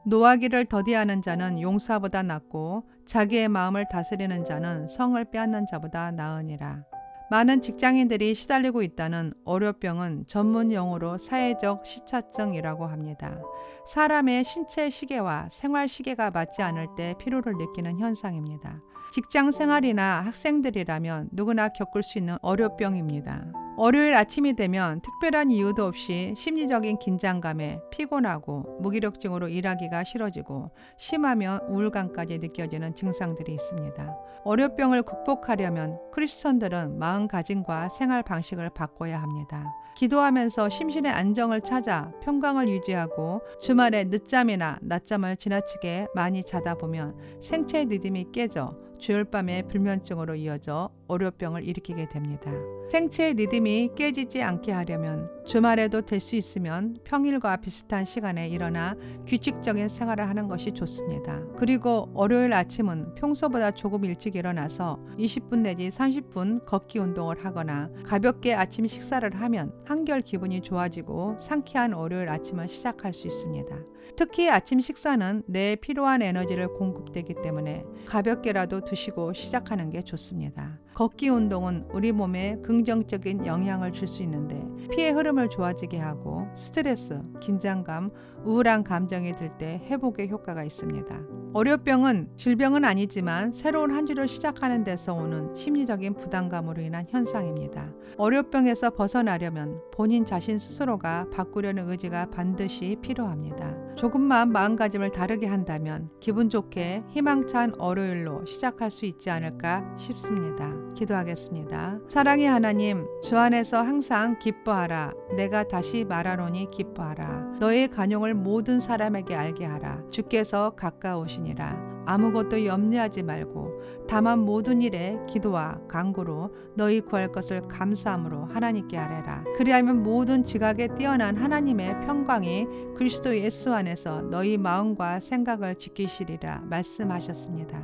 노하기를 더디하는 자는 용사보다 낫고 자기의 마음을 다스리는 자는 성을 빼앗는 자보다 나으니라. 많은 직장인들이 시달리고 있다는 월요병은 전문 용어로 사회적 시차증이라고 합니다. 사람의 신체 시계와 생활 시계가 맞지 않을 때 피로를 느끼는 현상입니다. 직장 생활이나 학생들이라면 누구나 겪을 수 있는 월요병입니다. 월요일 아침이 되면 특별한 이유도 없이 심리적인 긴장감에 피곤하고 무기력증으로 일하기가 싫어지고 심하면 우울감까지 느껴지는 증상들이 있습니다. 월요병을 극복하려면 크리스천들은 마음가짐과 생활 방식을 바꿔야 합니다. 기도하면서 심신의 안정을 찾아 평강을 유지하고 주말에 늦잠이나 낮잠을 지나치게 많이 자다 보면 생체 리듬이 깨져 주일 밤에 불면증으로 이어져 월요병을 일으키게 됩니다. 생체의 리듬이 깨지지 않게 하려면 주말에도 될 수 있으면 평일과 비슷한 시간에 일어나 규칙적인 생활을 하는 것이 좋습니다. 그리고 월요일 아침은 평소보다 조금 일찍 일어나서 20분 내지 30분 걷기 운동을 하거나 가볍게 아침 식사를 하면 한결 기분이 좋아지고 상쾌한 월요일 아침을 시작할 수 있습니다. 특히 아침 식사는 뇌에 필요한 에너지를 공급되기 때문에 가볍게라도 드시고 시작하는 게 좋습니다. 걷기 운동은 우리 몸에 긍정적인 영향을 줄 수 있는데 피의 흐름을 좋아지게 하고 스트레스, 긴장감, 우울한 감정이 들 때 회복에 효과가 있습니다. 월요병은 질병은 아니지만 새로운 한 주를 시작하는 데서 오는 심리적인 부담감으로 인한 현상입니다. 월요병에서 벗어나려면 본인 자신 스스로가 바꾸려는 의지가 반드시 필요합니다. 조금만 마음가짐을 다르게 한다면 기분 좋게 희망찬 월요일로 시작할 수 있지 않을까 싶습니다. 기도하겠습니다. 사랑의 하나님, 주 안에서 항상 기뻐하라. 내가 다시 말하노니 기뻐하라. 너의 간용을 모든 사람에게 알게 하라. 주께서 가까우시니라. 아무것도 염려하지 말고 다만 모든 일에 기도와 간구로 너희 구할 것을 감사함으로 하나님께 아뢰라. 그리하면 모든 지각에 뛰어난 하나님의 평강이 그리스도 예수 안에서 너희 마음과 생각을 지키시리라 말씀하셨습니다.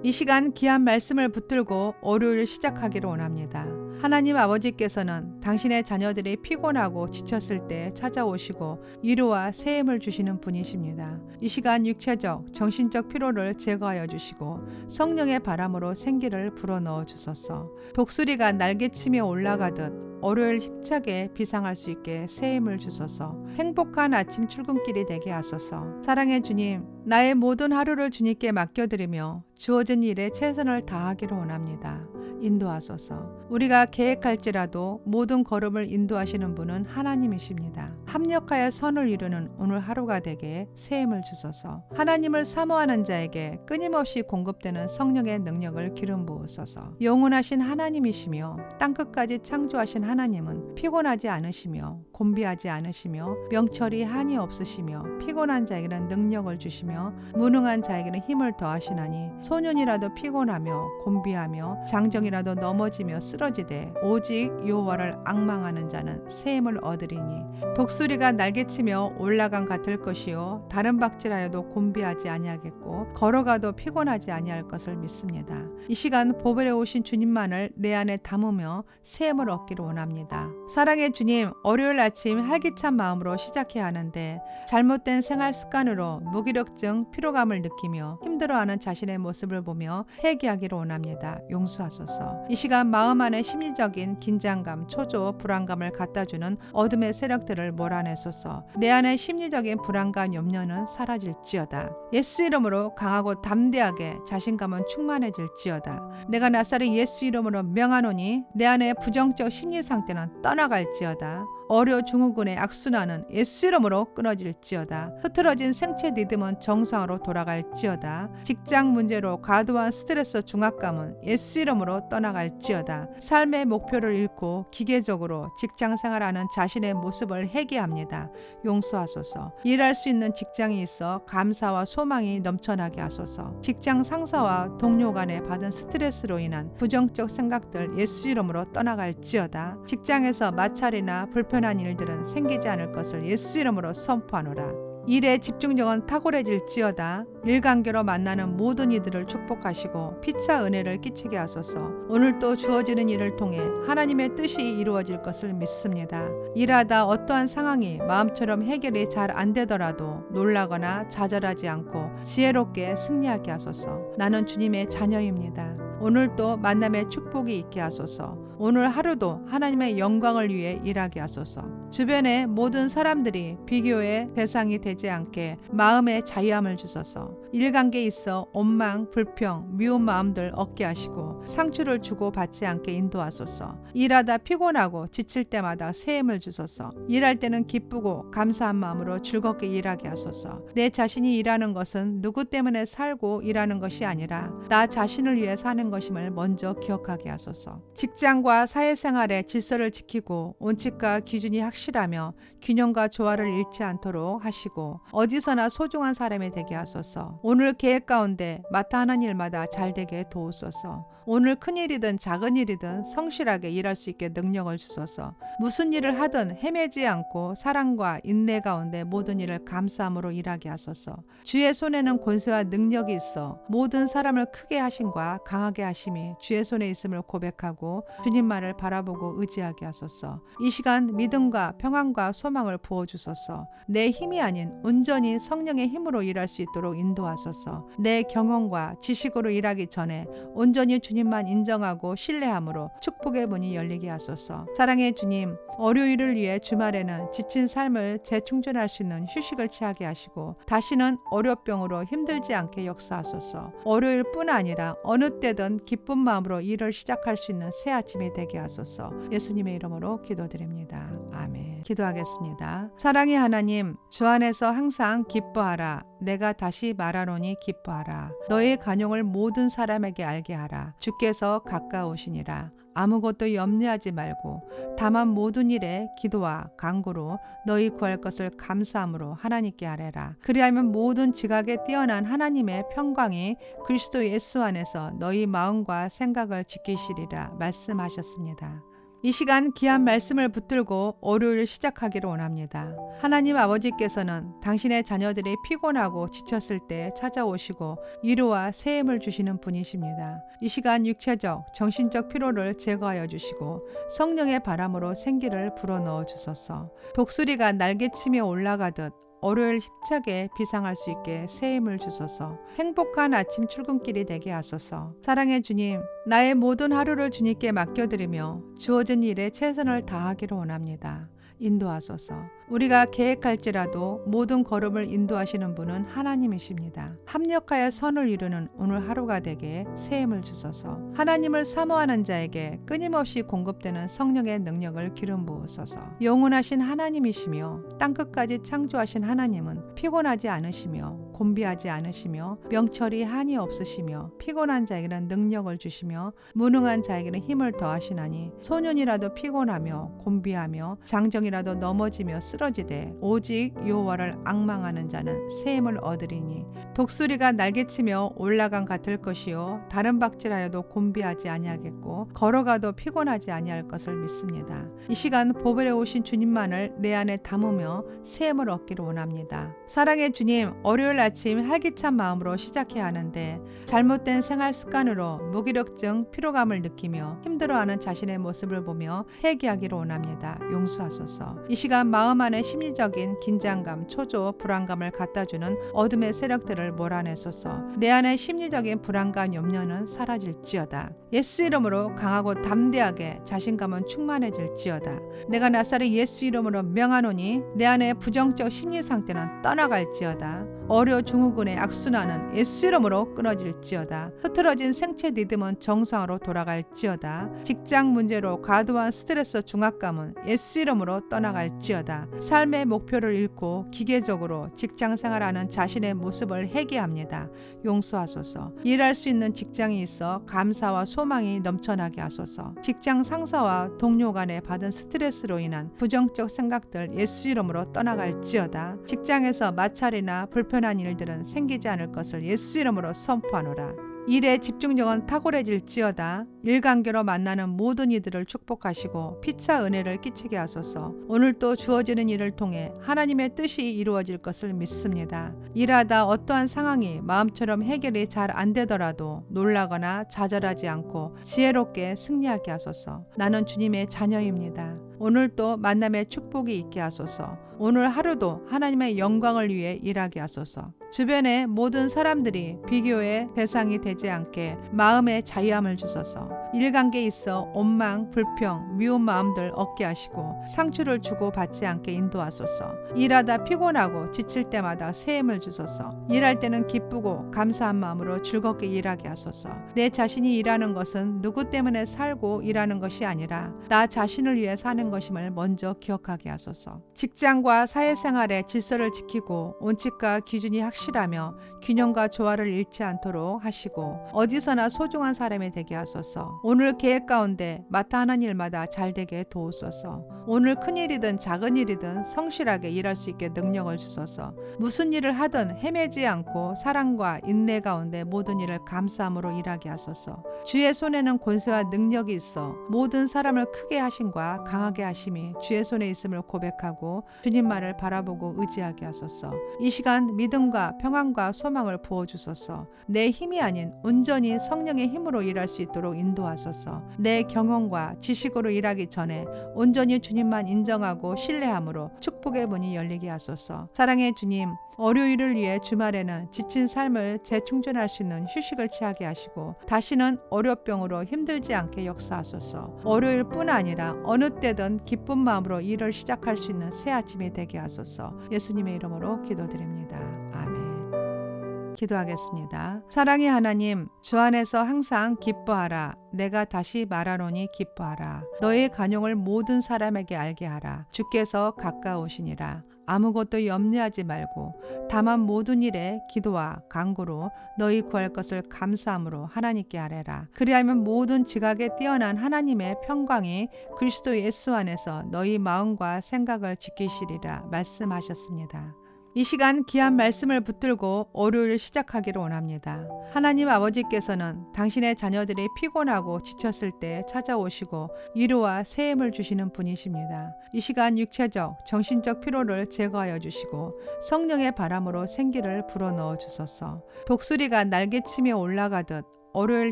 이 시간 귀한 말씀을 붙들고 월요일을 시작하기를 원합니다. 하나님 아버지께서는 당신의 자녀들이 피곤하고 지쳤을 때 찾아오시고 위로와 새 힘을 주시는 분이십니다. 이 시간 육체적, 정신적 피로를 제거하여 주시고 성령의 바람으로 생기를 불어넣어 주소서. 독수리가 날개치며 올라가듯 월요일 힘차게 비상할 수 있게 새 힘을 주소서. 행복한 아침 출근길이 되게 하소서. 사랑의 주님, 나의 모든 하루를 주님께 맡겨드리며 주어진 일에 최선을 다하기를 원합니다. 인도하소서. 우리가 계획할지라도 모든 걸음을 인도하시는 분은 하나님이십니다. 합력하여 선을 이루는 오늘 하루가 되게 새 힘을 주소서. 하나님을 사모하는 자에게 끊임없이 공급되는 성령의 능력을 기름 부으소서. 영원하신 하나님이시며 땅끝까지 창조하신 하나님은 피곤하지 않으시며 곤비하지 않으시며 명철이 한이 없으시며 피곤한 자에게는 능력을 주시며 무능한 자에게는 힘을 더하시나니 소년이라도 피곤하며 곤비하며 장정이라도 넘어지며 쓰러지되 오직 여호와를 앙망하는 자는 새 힘을 얻으리니 독수리가 날개치며 올라간 같을 것이요 다른 박질하여도 곤비하지 아니하겠고 걸어가도 피곤하지 아니할 것을 믿습니다. 이 시간 보배에 오신 주님만을 내 안에 담으며 새 힘을 얻기를 원합니다. 사랑의 주님, 월요일 아침 활기찬 마음으로 시작해야 하는데 잘못된 생활 습관으로 무기력증, 피로감을 느끼며 힘들어하는 자신의 모습을 보며 회개하기를 원합니다. 용서하소서. 이 시간 마음 안에 심리적인 긴장감, 초조, 불안감을 갖다주는 어둠의 세력들을 몰아내소서. 내 안에 심리적인 불안감, 염려는 사라질지어다. 예수 이름으로 강하고 담대하게 자신감은 충만해질지어다. 내가 나사렛 예수 이름으로 명하노니 내 안에 부정적 심리 상태는 떠나갈지어다. 어려 증후군의 악순환은 예수 이름으로 끊어질지어다. 흐트러진 생체 리듬은 정상으로 돌아갈지어다. 직장 문제로 과도한 스트레스 중압감은 예수 이름으로 떠나갈지어다. 삶의 목표를 잃고 기계적으로 직장 생활하는 자신의 모습을 회개합니다. 용서하소서. 일할 수 있는 직장이 있어 감사와 소망이 넘쳐나게 하소서. 직장 상사와 동료 간에 받은 스트레스로 인한 부정적 생각들 예수 이름으로 떠나갈지어다. 직장에서 마찰이나 불편한 일들은 생기지 않을 것을 예수 이름으로 선포하노라. 일의 집중력은 탁월해질지어다. 일관계로 만나는 모든 이들을 축복하시고 피차 은혜를 끼치게 하소서. 오늘 또 주어지는 일을 통해 하나님의 뜻이 이루어질 것을 믿습니다. 일하다 어떠한 상황이 마음처럼 해결이 잘 안 되더라도 놀라거나 좌절하지 않고 지혜롭게 승리하게 하소서. 나는 주님의 자녀입니다. 오늘 또 만남의 축복이 있게 하소서. 오늘 하루도 하나님의 영광을 위해 일하게 하소서. 주변의 모든 사람들이 비교의 대상이 되지 않게 마음의 자유함을 주소서. 일관계에 있어 원망, 불평, 미운 마음들 얻게 하시고 상처를 주고 받지 않게 인도하소서. 일하다 피곤하고 지칠 때마다 새 힘을 주소서. 일할 때는 기쁘고 감사한 마음으로 즐겁게 일하게 하소서. 내 자신이 일하는 것은 누구 때문에 살고 일하는 것이 아니라 나 자신을 위해 사는 것임을 먼저 기억하게 하소서. 직장과 사회생활의 질서를 지키고 원칙과 기준이 확실하며 균형과 조화를 잃지 않도록 하시고 어디서나 소중한 사람이 되게 하소서. 오늘 계획 가운데 맡아 하는 일마다 잘 되게 도우소서. 오늘 큰일이든 작은 일이든 성실하게 일할 수 있게 능력을 주소서. 무슨 일을 하든 헤매지 않고 사랑과 인내 가운데 모든 일을 감사함으로 일하게 하소서. 주의 손에는 권세와 능력이 있어 모든 사람을 크게 하심과 강하게 하심이 주의 손에 있음을 고백하고 주님만을 바라보고 의지하게 하소서. 이 시간 믿음과 평안과 소망을 부어주소서. 내 힘이 아닌 온전히 성령의 힘으로 일할 수 있도록 인도하소서. 내 경험과 지식으로 일하기 전에 온전히 주님만 인정하고 신뢰함으로 축복의 문이 열리게 하소서. 사랑의 주님, 월요일을 위해 주말에는 지친 삶을 재충전할 수 있는 휴식을 취하게 하시고 다시는 월요병으로 힘들지 않게 역사하소서. 월요일뿐 아니라 어느 때든 기쁜 마음으로 일을 시작할 수 있는 새 아침이 되게 하소서. 예수님의 이름으로 기도드립니다. 아멘. 기도하겠습니다. 사랑의 하나님, 주 안에서 항상 기뻐하라. 내가 다시 말하노니 기뻐하라. 너의 간용을 모든 사람에게 알게 하라. 주께서 가까우시니라. 아무것도 염려하지 말고 다만 모든 일에 기도와 간구로 너희 구할 것을 감사함으로 하나님께 아뢰라. 그리하면 모든 지각에 뛰어난 하나님의 평강이 그리스도 예수 안에서 너희 마음과 생각을 지키시리라 말씀하셨습니다. 이 시간 귀한 말씀을 붙들고 월요일 시작하기를 원합니다. 하나님 아버지께서는 당신의 자녀들이 피곤하고 지쳤을 때 찾아오시고 위로와 새 힘을 주시는 분이십니다. 이 시간 육체적, 정신적 피로를 제거하여 주시고 성령의 바람으로 생기를 불어넣어 주소서. 독수리가 날개치며 올라가듯 월요일 힘차게 비상할 수 있게 새 힘을 주소서. 행복한 아침 출근길이 되게 하소서. 사랑의 주님, 나의 모든 하루를 주님께 맡겨드리며 주어진 일에 최선을 다하기를 원합니다. 인도하소서. 우리가 계획할지라도 모든 걸음을 인도하시는 분은 하나님이십니다. 합력하여 선을 이루는 오늘 하루가 되게 새 힘을 주소서. 하나님을 사모하는 자에게 끊임없이 공급되는 성령의 능력을 기름 부으소서. 영원하신 하나님이시며 땅끝까지 창조하신 하나님은 피곤하지 않으시며 곤비하지 않으시며 명철이 한이 없으시며 피곤한 자에게는 능력을 주시며 무능한 자에게는 힘을 더하시나니 소년이라도 피곤하며 곤비하며 장정이라도 넘어지며 쓰러지되 오직 여호와를 앙망하는 자는 새 힘을 얻으리니 독수리가 날개치며 올라간 같을 것이요 다른 박질하여도 곤비하지 아니하겠고 걸어가도 피곤하지 아니할 것을 믿습니다. 이 시간 보배에 오신 주님만을 내 안에 담으며 새 힘을 얻기를 원합니다. 사랑의 주님, 월요일 아침 활기찬 마음으로 시작해야 하는데 잘못된 생활 습관으로 무기력증, 피로감을 느끼며 힘들어하는 자신의 모습을 보며 회개하기를 원합니다. 용서하소서. 이 시간 마음 안에 심리적인 긴장감, 초조, 불안감을 갖다주는 어둠의 세력들을 몰아내소서. 내 안에 심리적인 불안감, 염려는 사라질지어다. 예수 이름으로 강하고 담대하게 자신감은 충만해질지어다. 내가 나사렛 예수 이름으로 명하노니 내 안에 부정적 심리 상태는 떠나갈지어다. 어려 증후군의 악순환은 예수 이름으로 끊어질지어다. 흐트러진 생체 리듬은 정상으로 돌아갈지어다. 직장 문제로 과도한 스트레스 중압감은 예수 이름으로 떠나갈지어다. 삶의 목표를 잃고 기계적으로 직장 생활하는 자신의 모습을 회개합니다. 용서하소서. 일할 수 있는 직장이 있어 감사와 소망이 넘쳐나게 하소서. 직장 상사와 동료 간에 받은 스트레스로 인한 부정적 생각들 예수 이름으로 떠나갈지어다. 직장에서 마찰이나 불편한 일들은 생기지 않을 것을 예수 이름으로 선포하노라. 일의 집중력은 탁월해질지어다. 일관계로 만나는 모든 이들을 축복하시고 피차 은혜를 끼치게 하소서. 오늘 또 주어지는 일을 통해 하나님의 뜻이 이루어질 것을 믿습니다. 일하다 어떠한 상황이 마음처럼 해결이 잘 안 되더라도 놀라거나 좌절하지 않고 지혜롭게 승리하게 하소서. 나는 주님의 자녀입니다. 오늘 또 만남의 축복이 있게 하소서. 오늘 하루도 하나님의 영광을 위해 일하게 하소서. 주변의 모든 사람들이 비교의 대상이 되지 않게 마음의 자유함을 주소서. 일관계에 있어 원망, 불평, 미운 마음들 얻게 하시고 상처를 주고 받지 않게 인도하소서. 일하다 피곤하고 지칠 때마다 새 힘을 주소서. 일할 때는 기쁘고 감사한 마음으로 즐겁게 일하게 하소서. 내 자신이 일하는 것은 누구 때문에 살고 일하는 것이 아니라 나 자신을 위해 사는 것임을 먼저 기억하게 하소서. 직장과 사회생활의 질서를 지키고 원칙과 기준이 확실하며 균형과 조화를 잃지 않도록 하시고 어디서나 소중한 사람이 되게 하소서. 오늘 계획 가운데 맡아 하는 일마다 잘 되게 도우소서. 오늘 큰일이든 작은 일이든 성실하게 일할 수 있게 능력을 주소서. 무슨 일을 하든 헤매지 않고 사랑과 인내 가운데 모든 일을 감사함으로 일하게 하소서. 주의 손에는 권세와 능력이 있어 모든 사람을 크게 하심과 강하게 하심이 주의 손에 있음을 고백하고 주님만을 바라보고 의지하게 하소서. 이 시간 믿음과 평안과 소망을 부어주소서. 내 힘이 아닌 온전히 성령의 힘으로 일할 수 있도록 인도하소서. 내 경험과 지식으로 일하기 전에 온전히 주님만 인정하고 신뢰함으로 축복의 문이 열리게 하소서. 사랑의 주님, 월요일을 위해 주말에는 지친 삶을 재충전할 수 있는 휴식을 취하게 하시고 다시는 월요병으로 힘들지 않게 역사하소서. 월요일뿐 아니라 어느 때든 기쁜 마음으로 일을 시작할 수 있는 새 아침이 되게 하소서. 예수님의 이름으로 기도드립니다. 아멘. 기도하겠습니다. 사랑의 하나님, 주 안에서 항상 기뻐하라. 내가 다시 말하노니 기뻐하라. 너의 간용을 모든 사람에게 알게 하라. 주께서 가까우시니라. 아무것도 염려하지 말고 다만 모든 일에 기도와 간구로 너희 구할 것을 감사함으로 하나님께 아뢰라. 그리하면 모든 지각에 뛰어난 하나님의 평강이 그리스도 예수 안에서 너희 마음과 생각을 지키시리라 말씀하셨습니다. 이 시간 귀한 말씀을 붙들고 월요일 시작하기를 원합니다. 하나님 아버지께서는 당신의 자녀들이 피곤하고 지쳤을 때 찾아오시고 위로와 새 힘을 주시는 분이십니다. 이 시간 육체적, 정신적 피로를 제거하여 주시고 성령의 바람으로 생기를 불어넣어 주소서. 독수리가 날개치며 올라가듯 월요일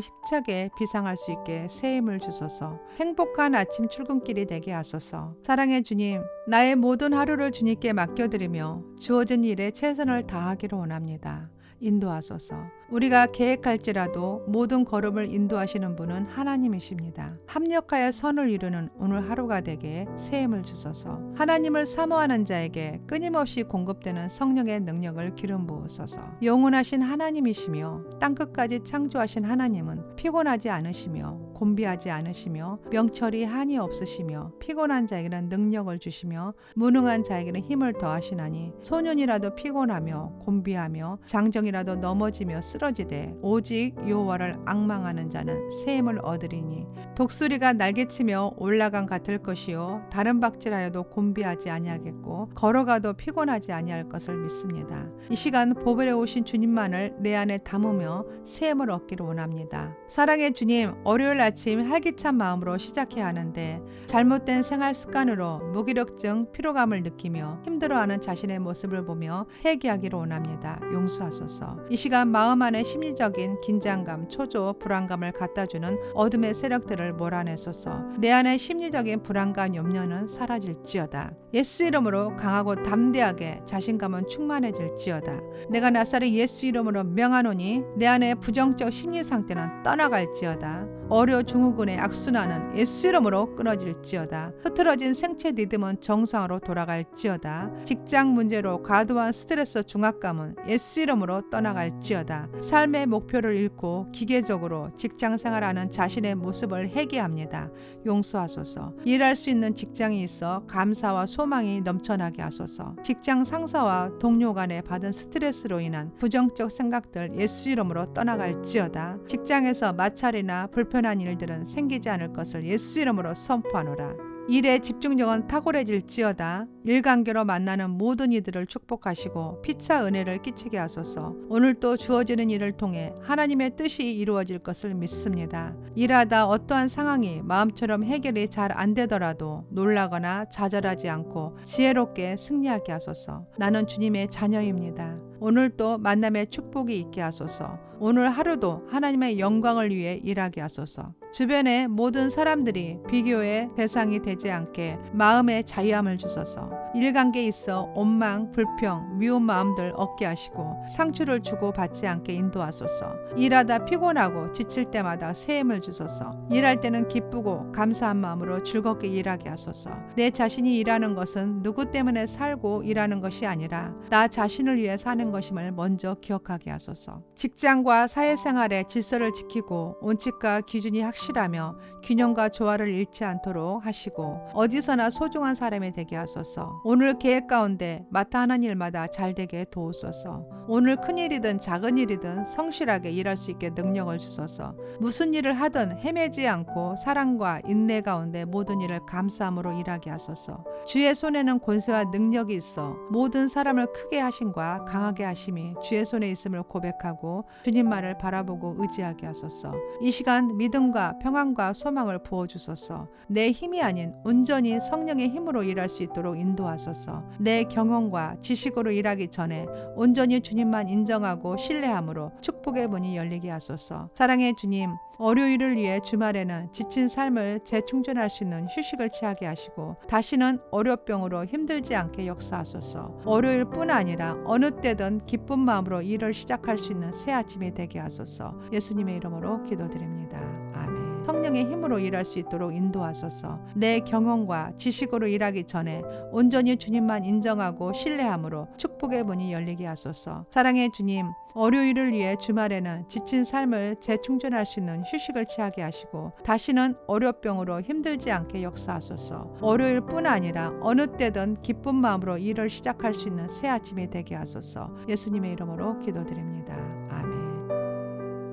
힘차게 비상할 수 있게 새 힘을 주소서. 행복한 아침 출근길이 되게 하소서. 사랑의 주님, 나의 모든 하루를 주님께 맡겨드리며 주어진 일에 최선을 다하기를 원합니다. 인도하소서. 우리가 계획할지라도 모든 걸음을 인도하시는 분은 하나님이십니다. 합력하여 선을 이루는 오늘 하루가 되게 새 힘을 주소서. 하나님을 사모하는 자에게 끊임없이 공급되는 성령의 능력을 기름 부으소서. 영원하신 하나님이시며 땅끝까지 창조하신 하나님은 피곤하지 않으시며 곤비하지 않으시며 명철이 한이 없으시며 피곤한 자에게는 능력을 주시며 무능한 자에게는 힘을 더하시나니 소년이라도 피곤하며 곤비하며 장정이라도 넘어지며 쓰러지되 오직 여호와를 앙망하는 자는 새 힘을 얻으리니 독수리가 날개치며 올라간 같을 것이요 다른 박질하여도 곤비하지 아니하겠고 걸어가도 피곤하지 아니할 것을 믿습니다. 이 시간 보배에 오신 주님만을 내 안에 담으며 새 힘을 얻기를 원합니다. 사랑의 주님, 월요일 아침 활기찬 마음으로 시작해야 하는데 잘못된 생활 습관으로 무기력증, 피로감을 느끼며 힘들어하는 자신의 모습을 보며 회개하기를 원합니다. 용서하소서. 이 시간 마음 안에 심리적인 긴장감, 초조, 불안감을 갖다주는 어둠의 세력들을 몰아내소서. 내 안에 심리적인 불안감, 염려는 사라질지어다. 예수 이름으로 강하고 담대하게 자신감은 충만해질지어다. 내가 나사렛 예수 이름으로 명하노니 내 안에 부정적 심리 상태는 떠나갈지어다. 어려 증후군의 악순환은 예수 이름으로 끊어질지어다. 흐트러진 생체 리듬은 정상으로 돌아갈지어다. 직장 문제로 과도한 스트레스 중압감은 예수 이름으로 떠나갈지어다. 삶의 목표를 잃고 기계적으로 직장 생활하는 자신의 모습을 회개합니다. 용서하소서. 일할 수 있는 직장이 있어 감사와 소망이 넘쳐나게 하소서. 직장 상사와 동료 간에 받은 스트레스로 인한 부정적 생각들 예수 이름으로 떠나갈지어다. 직장에서 마찰이나 불편한 일들은 생기지 않을 것을 예수 이름으로 선포하노라. 일의 집중력은 탁월해질지어다. 일관계로 만나는 모든 이들을 축복하시고 피차 은혜를 끼치게 하소서. 오늘도 주어지는 일을 통해 하나님의 뜻이 이루어질 것을 믿습니다. 일하다 어떠한 상황이 마음처럼 해결이 잘 안 되더라도 놀라거나 좌절하지 않고 지혜롭게 승리하게 하소서. 나는 주님의 자녀입니다. 오늘도 만남의 축복이 있게 하소서. 오늘 하루도 하나님의 영광을 위해 일하게 하소서. 주변의 모든 사람들이 비교의 대상이 되지 않게 마음의 자유함을 주소서. 일관계에 있어 원망, 불평, 미운 마음들 얻게 하시고 상처를 주고 받지 않게 인도하소서. 일하다 피곤하고 지칠 때마다 새 힘을 주소서. 일할 때는 기쁘고 감사한 마음으로 즐겁게 일하게 하소서. 내 자신이 일하는 것은 누구 때문에 살고 일하는 것이 아니라 나 자신을 위해 사는 것임을 먼저 기억하게 하소서. 직장과 사회생활의 질서를 지키고 원칙과 기준이 확실하며 균형과 조화를 잃지 않도록 하시고 어디서나 소중한 사람이 되게 하소서. 오늘 계획 가운데 맡아 하는 일마다 잘 되게 도우소서. 오늘 큰일이든 작은 일이든 성실하게 일할 수 있게 능력을 주소서. 무슨 일을 하든 헤매지 않고 사랑과 인내 가운데 모든 일을 감사함으로 일하게 하소서. 주의 손에는 권세와 능력이 있어 모든 사람을 크게 하심과 강하게 하심이 주의 손에 있음을 고백하고 주님 말을 바라보고 의지하게 하소서. 이 시간 믿음과 평안과 소망을 부어주소서. 내 힘이 아닌 온전히 성령의 힘으로 일할 수 있도록 인도하소서. 내 경험과 지식으로 일하기 전에 온전히 주님만 인정하고 신뢰함으로 축복의 문이 열리게 하소서. 사랑의 주님, 월요일을 위해 주말에는 지친 삶을 재충전할 수 있는 휴식을 취하게 하시고 다시는 월요병으로 힘들지 않게 역사하소서. 월요일뿐 아니라 어느 때든 기쁜 마음으로 일을 시작할 수 있는 새 아침이 되게 하소서. 예수님의 이름으로 기도드립니다. 아멘. 성령의 힘으로 일할 수 있도록 인도하소서. 내 경험과 지식으로 일하기 전에 온전히 주님만 인정하고 신뢰함으로 축복의 문이 열리게 하소서. 사랑의 주님, 월요일을 위해 주말에는 지친 삶을 재충전할 수 있는 휴식을 취하게 하시고 다시는 월요병으로 힘들지 않게 역사하소서. 월요일뿐 아니라 어느 때든 기쁜 마음으로 일을 시작할 수 있는 새 아침이 되게 하소서. 예수님의 이름으로 기도드립니다. 아멘.